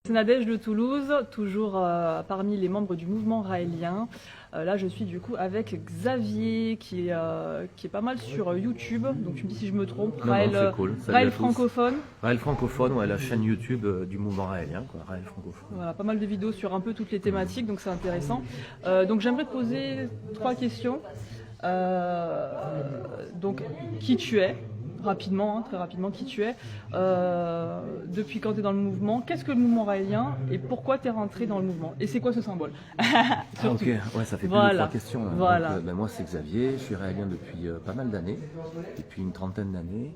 C'est Nadège de Toulouse, toujours parmi les membres du mouvement raélien. Là, je suis du coup avec Xavier, qui est pas mal sur YouTube. Donc, tu me dis si je me trompe. C'est cool. Raël francophone. Raël francophone, ouais, la chaîne YouTube du mouvement raélien, quoi. Raël francophone. Voilà, pas mal de vidéos sur un peu toutes les thématiques, donc c'est intéressant. Donc, j'aimerais te poser 3 questions. Donc, qui tu es? Rapidement, très rapidement, qui tu es, depuis quand tu es dans le mouvement, qu'est-ce que le mouvement raélien et pourquoi tu es rentré dans le mouvement? Et c'est quoi ce symbole? Ok, ouais, ça fait plus de 3 questions. Voilà. Donc, moi c'est Xavier, je suis raélien depuis pas mal d'années, depuis une trentaine d'années,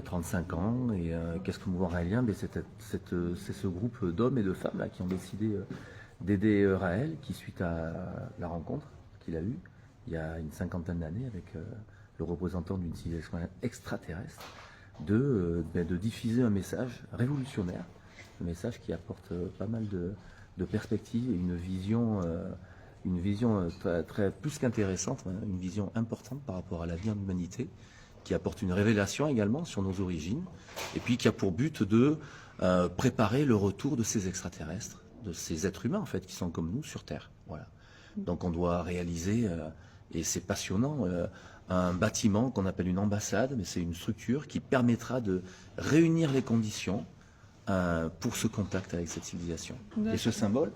35 ans. Et qu'est-ce que le mouvement raélien? C'est ce groupe d'hommes et de femmes là, qui ont décidé d'aider Raël, qui suite à la rencontre qu'il a eue il y a une cinquantaine d'années avec le représentant d'une civilisation extraterrestre, de diffuser un message révolutionnaire, un message qui apporte pas mal de perspectives et une vision très plus qu'intéressante, hein, une vision importante par rapport à l'avenir de l'humanité, qui apporte une révélation également sur nos origines, et puis qui a pour but de préparer le retour de ces extraterrestres, de ces êtres humains en fait, qui sont comme nous sur Terre. Voilà. Donc on doit réaliser, et c'est passionnant, un bâtiment qu'on appelle une ambassade, mais c'est une structure qui permettra de réunir les conditions pour ce contact avec cette civilisation. Et ce symbole,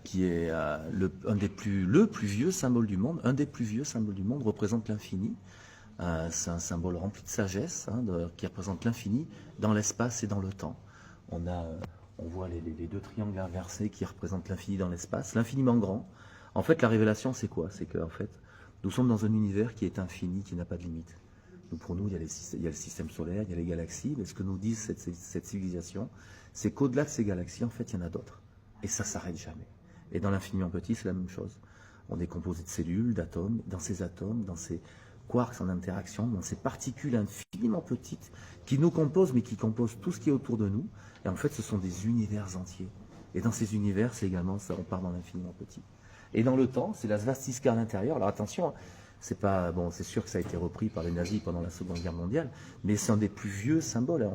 qui est le plus vieux symbole du monde, un des plus vieux symboles du monde, représente l'infini. C'est un symbole rempli de sagesse, hein, qui représente l'infini dans l'espace et dans le temps. On voit les 2 triangles inversés qui représentent l'infini dans l'espace, l'infiniment grand. En fait, la révélation, c'est quoi? C'est qu'en fait, nous sommes dans un univers qui est infini, qui n'a pas de limite. Donc pour nous, il y a le système solaire, il y a les galaxies, mais ce que nous dit cette civilisation, c'est qu'au-delà de ces galaxies, en fait, il y en a d'autres. Et ça s'arrête jamais. Et dans l'infiniment petit, c'est la même chose. On est composé de cellules, d'atomes, dans ces quarks en interaction, dans ces particules infiniment petites qui nous composent, mais qui composent tout ce qui est autour de nous. Et en fait, ce sont des univers entiers. Et dans ces univers, c'est également ça, on part dans l'infiniment petit. Et dans le temps, c'est la svastika à l'intérieur. Alors attention, c'est sûr que ça a été repris par les nazis pendant la Seconde Guerre mondiale, mais c'est un des plus vieux symboles.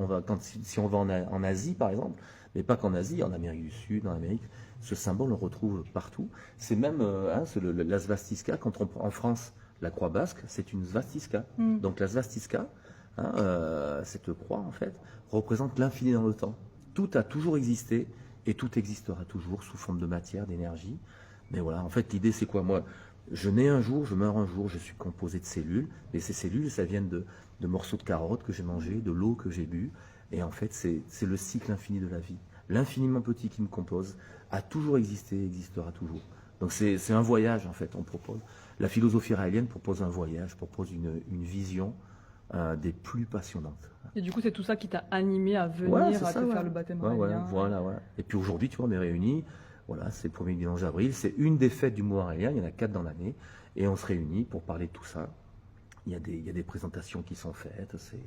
Si on va en Asie, par exemple, mais pas qu'en Asie, en Amérique du Sud, en Amérique, ce symbole on le retrouve partout. C'est même la svastika, en France, la croix basque, c'est une svastika. Donc la svastika, cette croix en fait, représente l'infini dans le temps. Tout a toujours existé et tout existera toujours sous forme de matière, d'énergie. Mais voilà, en fait, l'idée, c'est quoi? Moi, je nais un jour, je meurs un jour, je suis composé de cellules. Mais ces cellules, ça vient de morceaux de carottes que j'ai mangés, de l'eau que j'ai bu. Et en fait, c'est le cycle infini de la vie. L'infiniment petit qui me compose a toujours existé et existera toujours. Donc c'est un voyage, en fait, on propose. La philosophie raélienne propose un voyage, propose une vision des plus passionnantes. Et du coup, c'est tout ça qui t'a animé à venir, faire le baptême raélien. Voilà. Et puis aujourd'hui, tu vois, on est réunis. Voilà, c'est le premier dimanche d'avril. C'est une des fêtes du mois raélien. Il y en a 4 dans l'année. Et on se réunit pour parler de tout ça. Il y a des présentations qui sont faites. C'est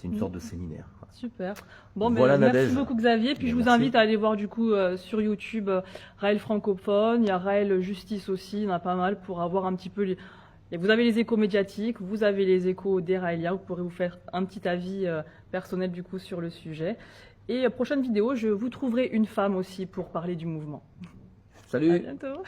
une sorte de séminaire. Super. Bon, voilà, merci beaucoup Xavier. Puis je vous invite à aller voir du coup sur YouTube Raël francophone. Il y a Raël Justice aussi. Il y en a pas mal pour avoir un petit peu vous avez les échos médiatiques, vous avez les échos des Raéliens. Vous pourrez vous faire un petit avis personnel du coup sur le sujet. Et prochaine vidéo, je vous trouverai une femme aussi pour parler du mouvement. Salut. À bientôt.